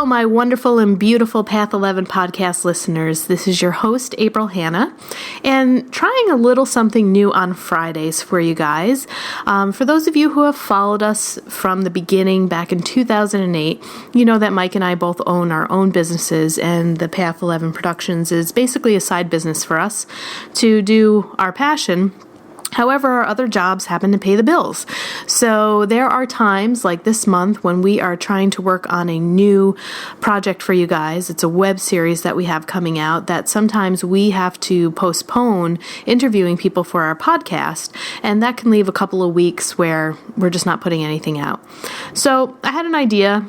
Hello, my wonderful and beautiful Path 11 podcast listeners. This is your host, April Hanna, and trying a little something new on Fridays for you guys. For those of you who have followed us from the beginning back in 2008, you know that Mike and I both own our own businesses, and the Path 11 Productions is basically a side business for us to do our passion. However, our other jobs happen to pay the bills. So there are times like this month when we are trying to work on a new project for you guys. It's a web series that we have coming out that sometimes we have to postpone interviewing people for our podcast, and that can leave a couple of weeks where we're just not putting anything out. So I had an idea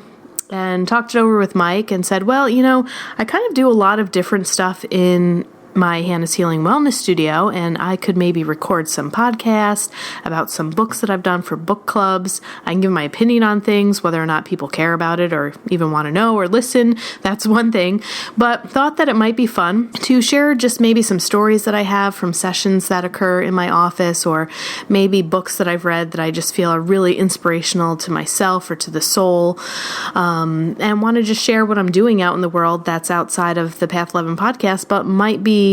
and talked it over with Mike and said, well, I kind of do a lot of different stuff in my Hannah's Healing Wellness Studio, and I could maybe record some podcasts about some books that I've done for book clubs. I can give my opinion on things, whether or not people care about it or even want to know or listen. That's one thing, but thought that it might be fun to share just maybe some stories that I have from sessions that occur in my office, or maybe books that I've read that I just feel are really inspirational to myself or to the soul, and want to just share what I'm doing out in the world that's outside of the Path 11 podcast, but might be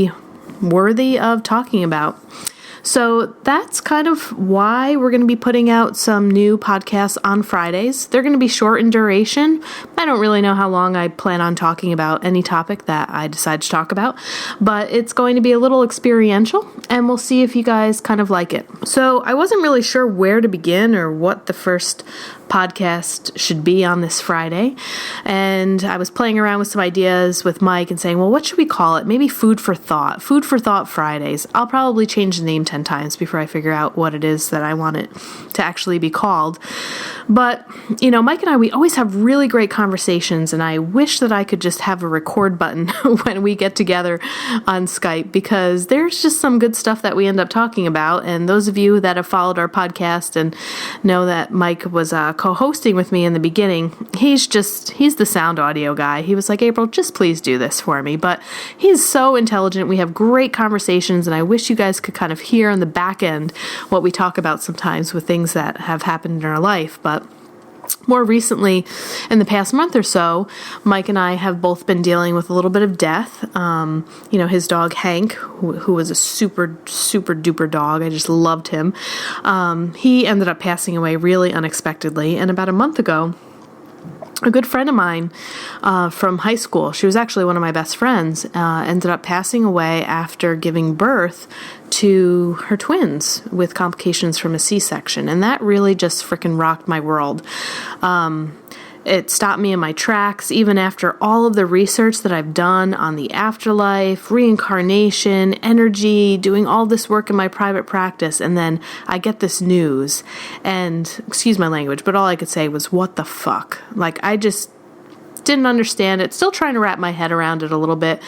worthy of talking about. So that's kind of why we're going to be putting out some new podcasts on Fridays. They're going to be short in duration. I don't really know how long I plan on talking about any topic that I decide to talk about, but it's going to be a little experiential, and we'll see if you guys kind of like it. So I wasn't really sure where to begin or what the first podcast should be on this Friday, and I was playing around with some ideas with Mike and saying, well, what should we call it? Maybe Food for Thought Fridays. I'll probably change the name 10 times before I figure out what it is that I want it to actually be called. But, Mike and I, we always have really great conversations, and I wish that I could just have a record button when we get together on Skype, because there's just some good stuff that we end up talking about. And those of you that have followed our podcast and know that Mike was co-hosting with me in the beginning, he's the sound audio guy. He was like, April, just please do this for me. But he's so intelligent. We have great conversations, and I wish you guys could kind of hear on the back end what we talk about sometimes with things that have happened in our life. But more recently, in the past month or so, Mike and I have both been dealing with a little bit of death. His dog Hank, who was a super, super duper dog. I just loved him. He ended up passing away really unexpectedly. And about a month ago, a good friend of mine from high school, she was actually one of my best friends, ended up passing away after giving birth to her twins with complications from a C-section. And that really just freaking rocked my world. It stopped me in my tracks, even after all of the research that I've done on the afterlife, reincarnation, energy, doing all this work in my private practice. And then I get this news, and excuse my language, but all I could say was, what the fuck? I just didn't understand it. Still trying to wrap my head around it a little bit,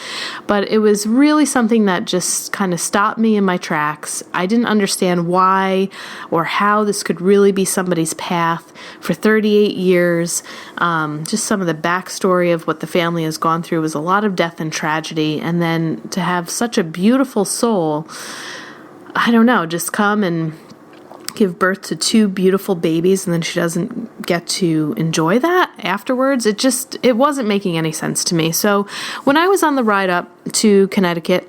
but it was really something that just kind of stopped me in my tracks. I didn't understand why or how this could really be somebody's path for 38 years. Just some of the backstory of what the family has gone through was a lot of death and tragedy, and then to have such a beautiful soul, I don't know, just come and give birth to two beautiful babies, and then she doesn't get to enjoy that afterwards. It wasn't making any sense to me. So when I was on the ride up to Connecticut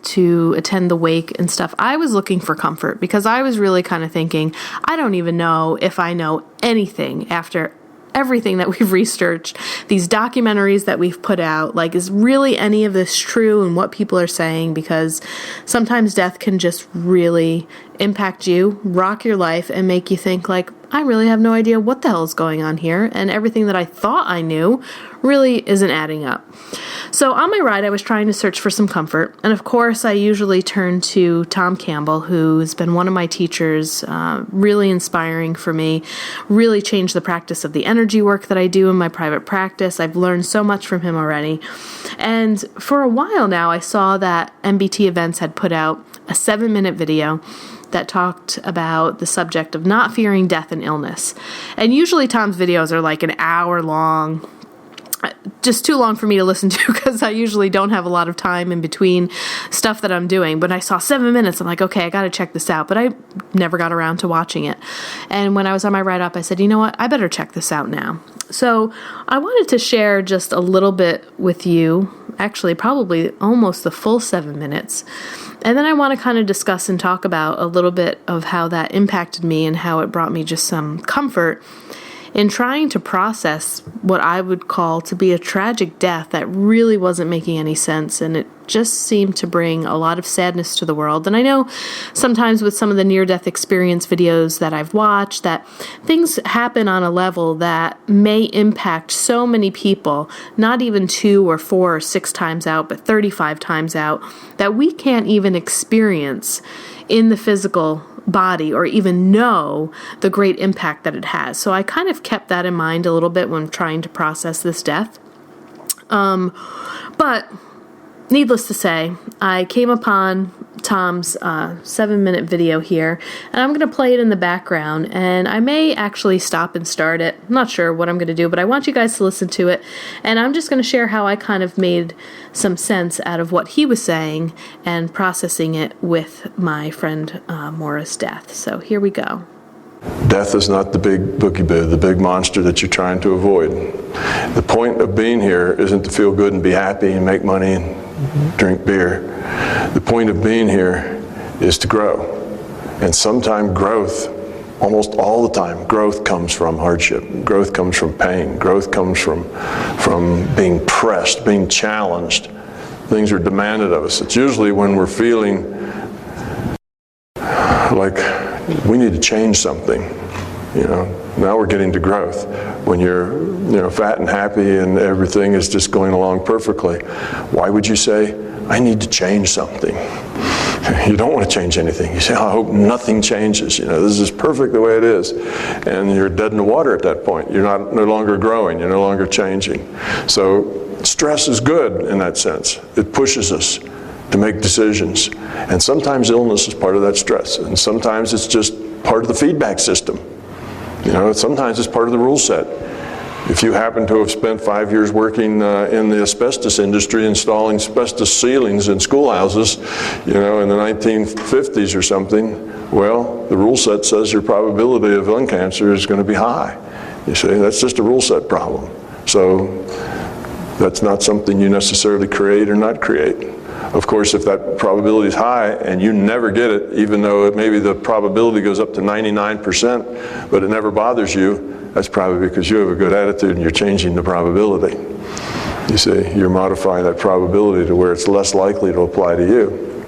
to attend the wake and stuff, I was looking for comfort, because I was really kind of thinking, I don't even know if I know anything after everything that we've researched, these documentaries that we've put out. Is really any of this true and what people are saying? Because sometimes death can just really impact you, rock your life, and make you think I really have no idea what the hell is going on here, and everything that I thought I knew really isn't adding up. So on my ride, I was trying to search for some comfort, and of course, I usually turn to Tom Campbell, who's been one of my teachers, really inspiring for me, really changed the practice of the energy work that I do in my private practice. I've learned so much from him already, and for a while now, I saw that MBT Events had put out a 7-minute video that talked about the subject of not fearing death and illness. And usually Tom's videos are an hour long, just too long for me to listen to because I usually don't have a lot of time in between stuff that I'm doing. But I saw 7 minutes. I'm like, okay, I got to check this out. But I never got around to watching it. And when I was on my write-up, I said, you know what? I better check this out now. So I wanted to share just a little bit with you, actually probably almost the full 7 minutes. And then I want to kind of discuss and talk about a little bit of how that impacted me and how it brought me just some comfort in trying to process what I would call to be a tragic death that really wasn't making any sense, and it just seemed to bring a lot of sadness to the world. And I know sometimes with some of the near-death experience videos that I've watched that things happen on a level that may impact so many people, not even 2 or 4 or 6 times out, but 35 times out, that we can't even experience in the physical body or even know the great impact that it has. So I kind of kept that in mind a little bit when trying to process this death. But needless to say, I came upon Tom's 7-minute video here, and I'm going to play it in the background, and I may actually stop and start it. I'm not sure what I'm going to do, but I want you guys to listen to it, and I'm just going to share how I kind of made some sense out of what he was saying and processing it with my friend Maura's death. So here we go. Death is not the big boogeyman, the big monster that you're trying to avoid. The point of being here isn't to feel good and be happy and make money and drink beer. The point of being here is to grow. And sometimes growth, almost all the time, growth comes from hardship. Growth comes from pain. Growth comes from being pressed, being challenged. Things are demanded of us. It's usually when we're feeling like we need to change something. Now we're getting to growth. When you're fat and happy and everything is just going along perfectly, why would you say, I need to change something? You don't want to change anything. You say, I hope nothing changes. This is perfect the way it is. And you're dead in the water at that point. You're no longer growing. You're no longer changing. So stress is good in that sense. It pushes us to make decisions. And sometimes illness is part of that stress. And sometimes it's just part of the feedback system. Sometimes it's part of the rule set. If you happen to have spent 5 years working in the asbestos industry installing asbestos ceilings in schoolhouses, in the 1950s or something, well, the rule set says your probability of lung cancer is going to be high. You see, that's just a rule set problem. So that's not something you necessarily create or not create. Of course, if that probability is high and you never get it, even though maybe the probability goes up to 99%, but it never bothers you, that's probably because you have a good attitude and you're changing the probability. You see, you're modifying that probability to where it's less likely to apply to you.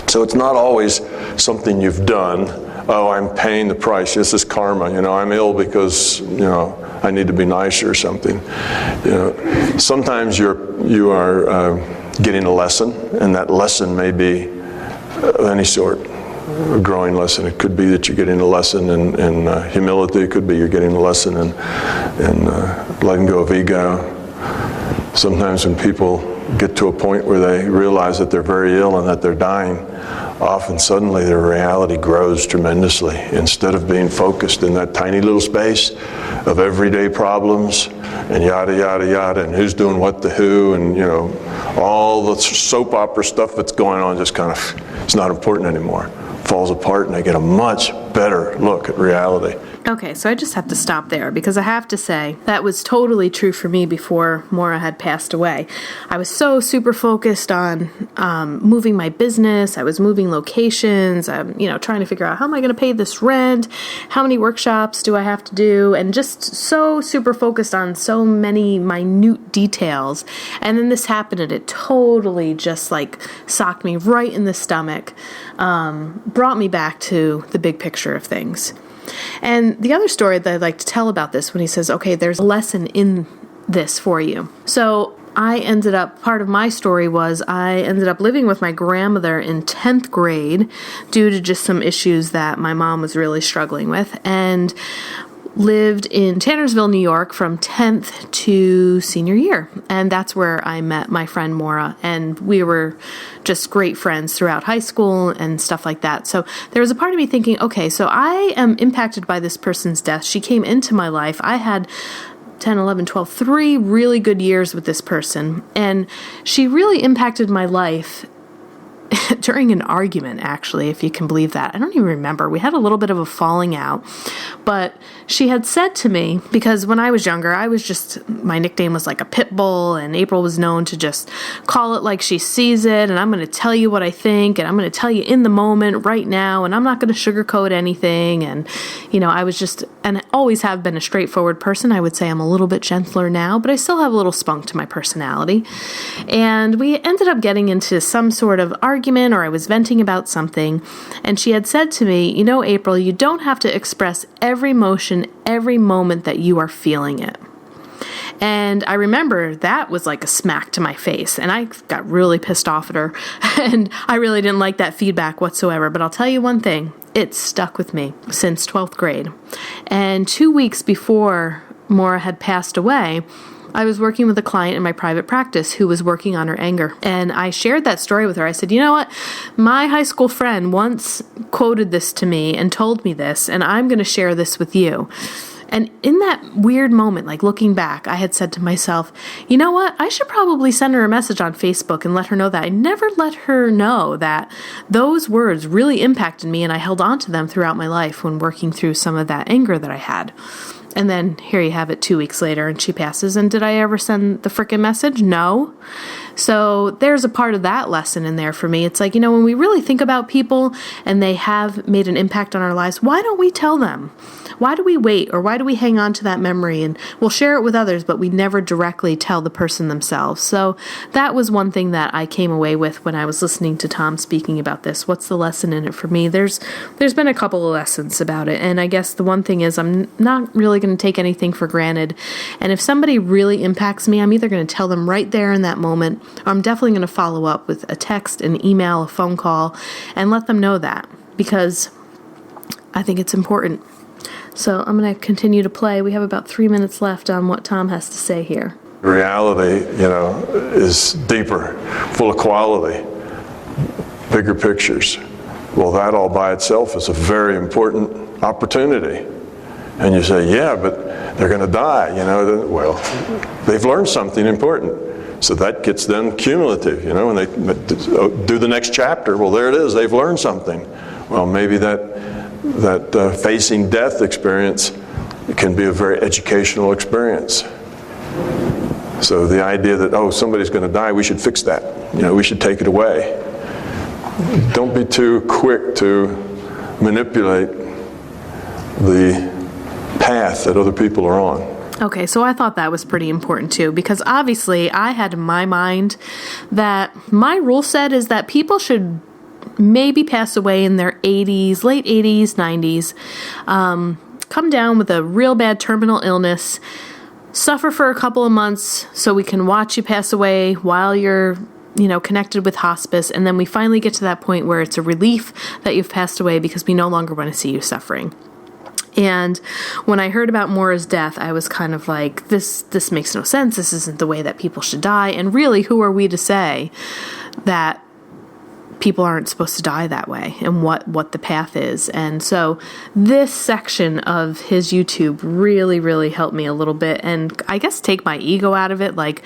So it's not always something you've done. Oh, I'm paying the price. This is karma. I'm ill because, I need to be nicer or something. Sometimes you are getting a lesson, and that lesson may be of any sort, a growing lesson. It could be that you're getting a lesson in humility. It could be you're getting a lesson in letting go of ego. Sometimes when people get to a point where they realize that they're very ill and that they're dying, often suddenly their reality grows tremendously. Instead of being focused in that tiny little space of everyday problems and yada, yada, yada, and who's doing what to who, and all the soap opera stuff that's going on just kind of, it's not important anymore. Falls apart, and they get a much better look at reality. Okay, so I just have to stop there because I have to say that was totally true for me before Maura had passed away. I was so super focused on moving my business. I was moving locations. I'm, trying to figure out how am I going to pay this rent? How many workshops do I have to do? And just so super focused on so many minute details. And then this happened, and it totally just socked me right in the stomach, brought me back to the big picture of things. And the other story that I'd like to tell about this, when he says, okay, there's a lesson in this for you. So part of my story was I ended up living with my grandmother in 10th grade due to just some issues that my mom was really struggling with, and lived in Tannersville, New York from 10th to senior year. And that's where I met my friend Maura, and we were just great friends throughout high school and stuff like that. So there was a part of me thinking, okay, so I am impacted by this person's death. She came into my life. I had 10, 11, 12, 3 really good years with this person. And she really impacted my life during an argument, actually, if you can believe that. I don't even remember. We had a little bit of a falling out, but she had said to me, because when I was younger, my nickname was like a pit bull, and April was known to just call it like she sees it, and I'm going to tell you what I think, and I'm going to tell you in the moment right now, and I'm not going to sugarcoat anything. And, I was just, and always have been a straightforward person. I would say I'm a little bit gentler now, but I still have a little spunk to my personality. And we ended up getting into some sort of argument, or I was venting about something, and she had said to me, April, you don't have to express every emotion every moment that you are feeling it. And I remember that was like a smack to my face, and I got really pissed off at her, and I really didn't like that feedback whatsoever. But I'll tell you one thing, it stuck with me since 12th grade. And 2 weeks before Maura had passed away, I was working with a client in my private practice who was working on her anger. And I shared that story with her. I said, you know what? My high school friend once quoted this to me and told me this, and I'm going to share this with you. And in that weird moment, like looking back, I had said to myself, you know what? I should probably send her a message on Facebook and let her know that. I never let her know that those words really impacted me, and I held on to them throughout my life when working through some of that anger that I had. And then here you have it 2 weeks later, and she passes. And did I ever send the frickin' message? No. So there's a part of that lesson in there for me. It's like, when we really think about people and they have made an impact on our lives, why don't we tell them? Why do we wait, or why do we hang on to that memory? And we'll share it with others, but we never directly tell the person themselves. So that was one thing that I came away with when I was listening to Tom speaking about this. What's the lesson in it for me? There's been a couple of lessons about it. And I guess the one thing is I'm not really going to take anything for granted. And if somebody really impacts me, I'm either going to tell them right there in that moment, or I'm definitely going to follow up with a text, an email, a phone call, and let them know that, because I think it's important. So I'm going to continue to play. We have about 3 minutes left on what Tom has to say here. Reality, is deeper, full of quality, bigger pictures. Well, that all by itself is a very important opportunity. And you say, yeah, but they're going to die, Well, they've learned something important. So that gets them cumulative, when they do the next chapter. Well, there it is. They've learned something. Well, maybe that facing death experience can be a very educational experience. So the idea that, somebody's going to die, we should fix that. We should take it away. Don't be too quick to manipulate the path that other people are on. Okay, so I thought that was pretty important too, because obviously I had in my mind that my rule set is that people should maybe pass away in their 80s, late 80s, 90s, come down with a real bad terminal illness, suffer for a couple of months so we can watch you pass away while you're connected with hospice, and then we finally get to that point where it's a relief that you've passed away because we no longer want to see you suffering. And when I heard about Maura's death, I was kind of like, this makes no sense. This isn't the way that people should die. And really, who are we to say that people aren't supposed to die that way, and what the path is? And so this section of his YouTube really, really helped me a little bit, and I guess take my ego out of it. Like,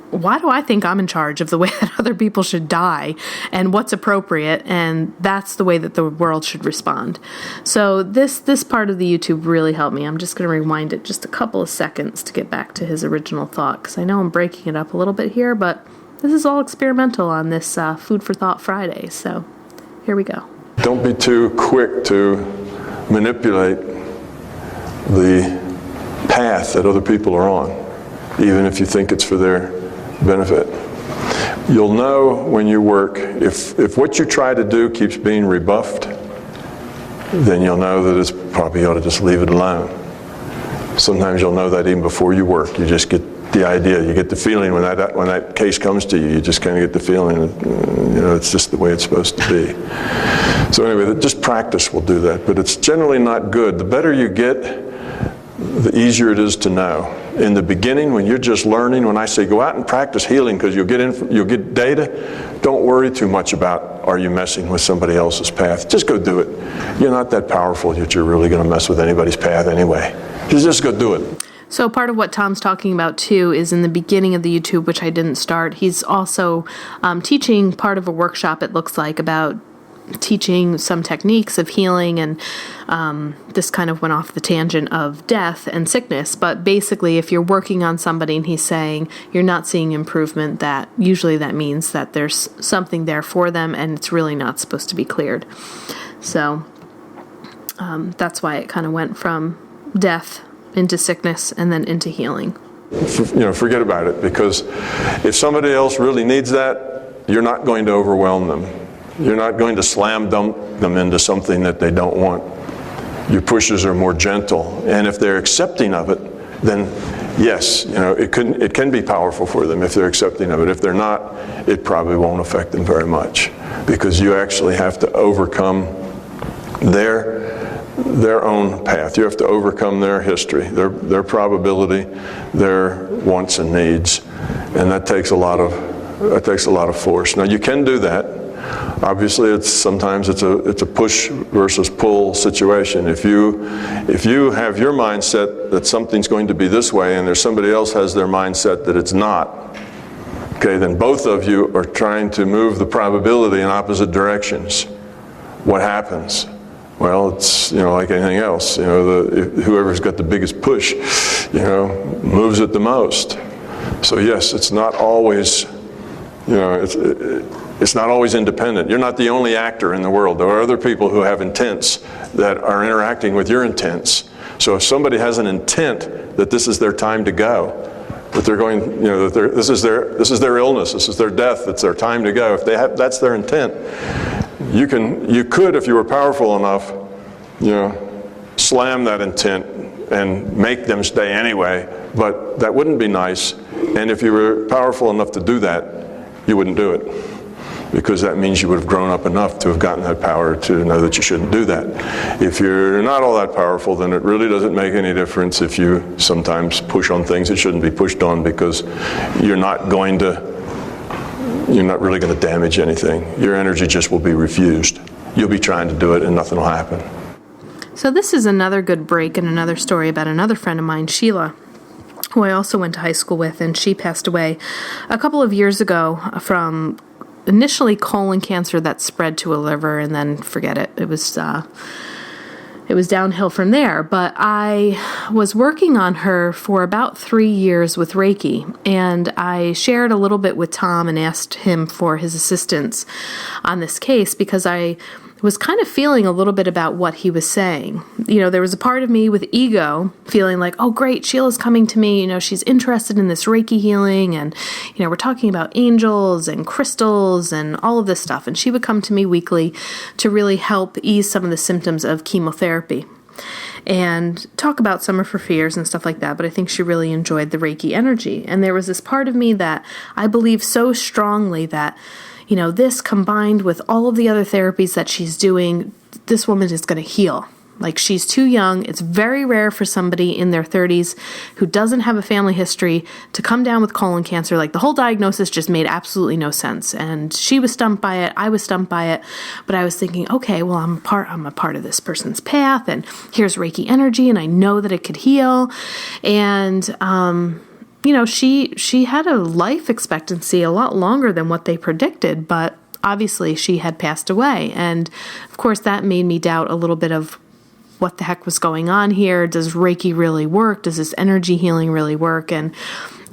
why do I think I'm in charge of the way that other people should die and what's appropriate? And that's the way that the world should respond. So this part of the YouTube really helped me. I'm just going to rewind it just a couple of seconds to get back to his original thought, because I know I'm breaking it up a little bit here, but this is all experimental on this Food for Thought Friday. So here we go. Don't be too quick to manipulate the path that other people are on, even if you think it's for their benefit. You'll know when you work, if what you try to do keeps being rebuffed, then you'll know that it's probably you ought to just leave it alone. Sometimes you'll know that even before you work. You just get the idea, you get the feeling when that case comes to you, you just kind of get the feeling that, it's just the way it's supposed to be. So anyway, just practice will do that, but it's generally not good. The better you get, the easier it is to know. In the beginning, when you're just learning, when I say go out and practice healing because you'll get data, don't worry too much about are you messing with somebody else's path. Just go do it. You're not that powerful that you're really going to mess with anybody's path anyway. Just go do it. So part of what Tom's talking about too is in the beginning of the YouTube, which I didn't start, he's also teaching part of a workshop, it looks like, about teaching some techniques of healing, and this kind of went off the tangent of death and sickness. But basically, if you're working on somebody and he's saying you're not seeing improvement, that usually that means that there's something there for them and it's really not supposed to be cleared. So that's why it kind of went from death into sickness and then into healing. Forget about it, because if somebody else really needs that, you're not going to overwhelm them. You're not going to slam dunk them into something that they don't want. Your pushes are more gentle, and if they're accepting of it, then yes, it can be powerful for them if they're accepting of it. If they're not, it probably won't affect them very much, because you actually have to overcome their own path. You have to overcome their history, their probability, their wants and needs, and that takes a lot of force. Now you can do that. Obviously, sometimes it's a push versus pull situation. If you have your mindset that something's going to be this way, and there's somebody else has their mindset that it's not, okay, then both of you are trying to move the probability in opposite directions. What happens? Well, it's like anything else. Whoever's got the biggest push, moves it the most. So yes, it's not always, it's not always independent. You're not the only actor in the world. There are other people who have intents that are interacting with your intents. So if somebody has an intent that this is their time to go, that they're going, this is their illness, this is their death, it's their time to go. If that's their intent, you could, if you were powerful enough, slam that intent and make them stay anyway. But that wouldn't be nice. And if you were powerful enough to do that, you wouldn't do it, because that means you would have grown up enough to have gotten that power to know that you shouldn't do that. If you're not all that powerful, then it really doesn't make any difference if you sometimes push on things that shouldn't be pushed on, because you're not really going to damage anything. Your energy just will be refused. You'll be trying to do it and nothing will happen. So this is another good break and another story about another friend of mine, Sheila, who I also went to high school with, and she passed away a couple of years ago from initially colon cancer that spread to a liver, and then forget it. It was downhill from there. But I was working on her for about 3 years with Reiki, and I shared a little bit with Tom and asked him for his assistance on this case, because I was kind of feeling a little bit about what he was saying. There was a part of me with ego feeling like, oh great, Sheila's coming to me, she's interested in this Reiki healing, and we're talking about angels and crystals and all of this stuff, and she would come to me weekly to really help ease some of the symptoms of chemotherapy and talk about some of her fears and stuff like that. But I think she really enjoyed the Reiki energy, and there was this part of me that I believe so strongly that this combined with all of the other therapies that she's doing, this woman is going to heal. Like, she's too young. It's very rare for somebody in their 30s who doesn't have a family history to come down with colon cancer. Like, the whole diagnosis just made absolutely no sense. And she was stumped by it. I was stumped by it. But I was thinking, okay, well, I'm a part of this person's path, and here's Reiki energy, and I know that it could heal. And, she had a life expectancy a lot longer than what they predicted, but obviously she had passed away. And of course that made me doubt a little bit of what the heck was going on here. Does Reiki really work? Does this energy healing really work? And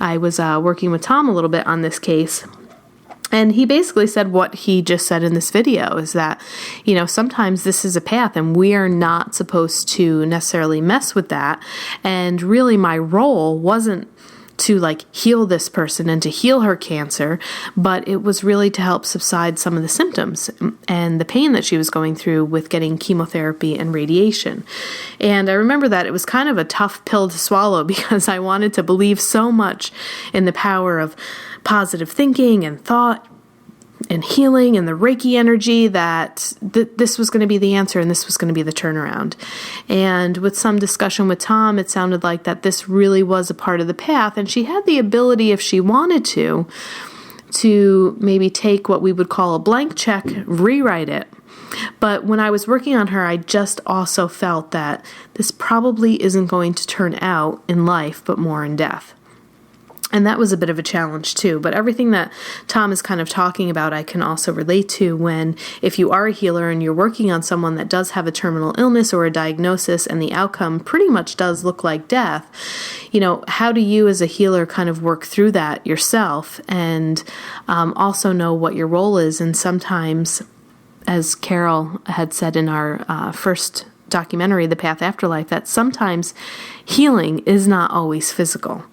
I was working with Tom a little bit on this case, and he basically said what he just said in this video, is that, sometimes this is a path and we are not supposed to necessarily mess with that. And really my role wasn't to heal this person and to heal her cancer, but it was really to help subside some of the symptoms and the pain that she was going through with getting chemotherapy and radiation. And I remember that it was kind of a tough pill to swallow, because I wanted to believe so much in the power of positive thinking and thought and healing and the Reiki energy that this was going to be the answer and this was going to be the turnaround. And with some discussion with Tom, it sounded like that this really was a part of the path, and she had the ability, if she wanted to maybe take what we would call a blank check, rewrite it. But when I was working on her, I just also felt that this probably isn't going to turn out in life, but more in death. And that was a bit of a challenge too. But everything that Tom is kind of talking about, I can also relate to when, if you are a healer and you're working on someone that does have a terminal illness or a diagnosis and the outcome pretty much does look like death, how do you as a healer kind of work through that yourself and also know what your role is? And sometimes, as Carol had said in our first documentary, The Path Afterlife, that sometimes healing is not always physical,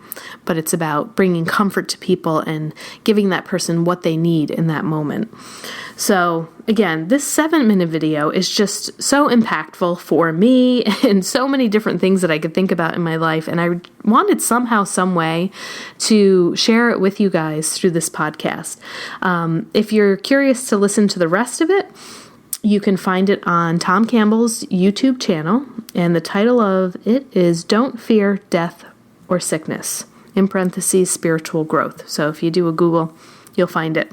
but it's about bringing comfort to people and giving that person what they need in that moment. So again, this 7-minute video is just so impactful for me and so many different things that I could think about in my life. And I wanted somehow, some way to share it with you guys through this podcast. If you're curious to listen to the rest of it, you can find it on Tom Campbell's YouTube channel, and the title of it is Don't Fear Death or Sickness, in parentheses, Spiritual Growth. So if you do a Google, you'll find it.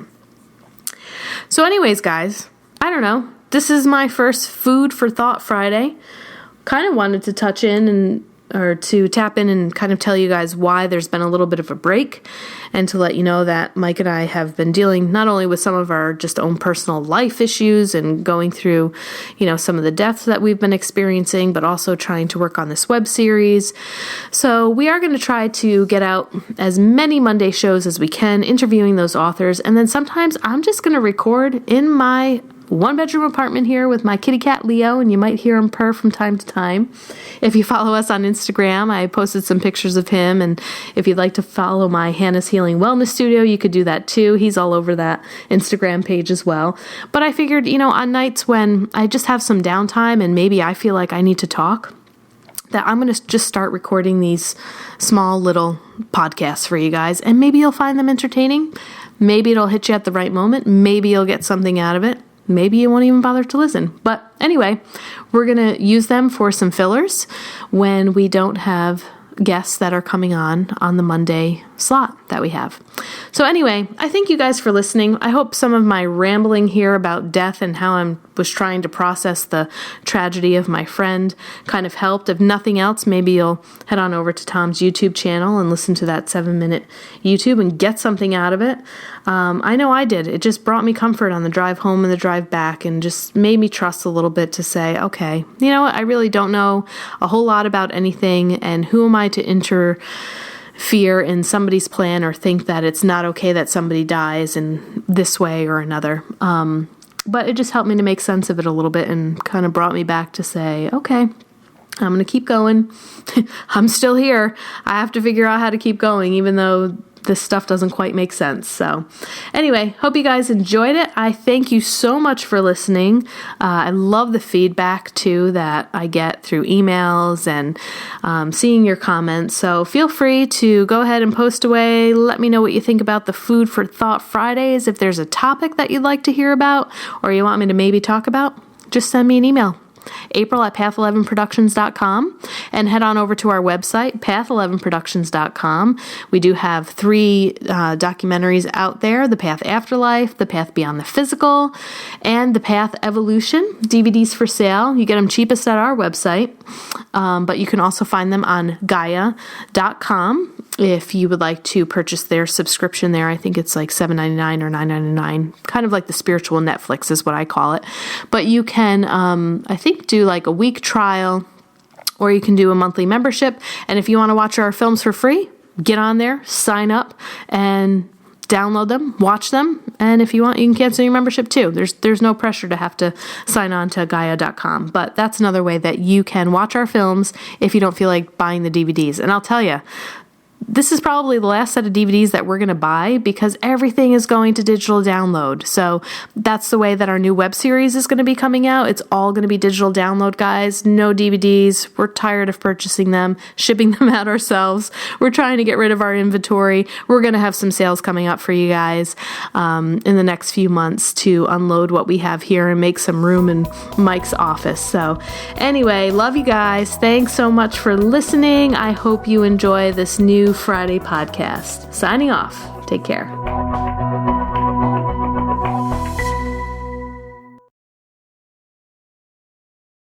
So anyways, guys, I don't know. This is my first Food for Thought Friday. Kind of wanted to touch in or to tap in and kind of tell you guys why there's been a little bit of a break, and to let you know that Mike and I have been dealing not only with some of our just own personal life issues and going through, some of the deaths that we've been experiencing, but also trying to work on this web series. So we are going to try to get out as many Monday shows as we can, interviewing those authors, and then sometimes I'm just going to record in my 1-bedroom apartment here with my kitty cat Leo, and you might hear him purr from time to time. If you follow us on Instagram, I posted some pictures of him, and if you'd like to follow my Hannah's Healing Wellness Studio, you could do that too. He's all over that Instagram page as well. But I figured, on nights when I just have some downtime and maybe I feel like I need to talk, that I'm going to just start recording these small little podcasts for you guys, and maybe you'll find them entertaining. Maybe it'll hit you at the right moment. Maybe you'll get something out of it. Maybe you won't even bother to listen. But anyway, we're going to use them for some fillers when we don't have guests that are coming on the Monday slot that we have. So anyway, I thank you guys for listening. I hope some of my rambling here about death and how I was trying to process the tragedy of my friend kind of helped. If nothing else, maybe you'll head on over to Tom's YouTube channel and listen to that 7-minute YouTube and get something out of it. I know I did. It just brought me comfort on the drive home and the drive back, and just made me trust a little bit to say, okay, you know what? I really don't know a whole lot about anything, and who am I to interfere in somebody's plan or think that it's not okay that somebody dies in this way or another. But it just helped me to make sense of it a little bit and kind of brought me back to say, okay, I'm going to keep going. I'm still here. I have to figure out how to keep going, even though this stuff doesn't quite make sense. So anyway, hope you guys enjoyed it. I thank you so much for listening. I love the feedback too that I get through emails and seeing your comments. So feel free to go ahead and post away. Let me know what you think about the Food for Thought Fridays. If there's a topic that you'd like to hear about or you want me to maybe talk about, just send me an email. April@path11productions.com, and head on over to our website, path11productions.com. We do have 3 documentaries out there: The Path Afterlife, The Path Beyond the Physical, and The Path Evolution. DVDs for sale. You get them cheapest at our website, but you can also find them on Gaia.com. If you would like to purchase their subscription there, I think it's like $7.99 or $9.99, kind of like the spiritual Netflix is what I call it. But you can, I think, do like a week trial, or you can do a monthly membership. And if you want to watch our films for free, get on there, sign up, and download them, watch them. And if you want, you can cancel your membership too. There's no pressure to have to sign on to Gaia.com. But that's another way that you can watch our films if you don't feel like buying the DVDs. And I'll tell you, this is probably the last set of DVDs that we're going to buy, because everything is going to digital download. So that's the way that our new web series is going to be coming out. It's all going to be digital download, guys. No DVDs. We're tired of purchasing them, shipping them out ourselves. We're trying to get rid of our inventory. We're going to have some sales coming up for you guys in the next few months to unload what we have here and make some room in Mike's office. So anyway, love you guys. Thanks so much for listening. I hope you enjoy this new Friday podcast. Signing off. Take care.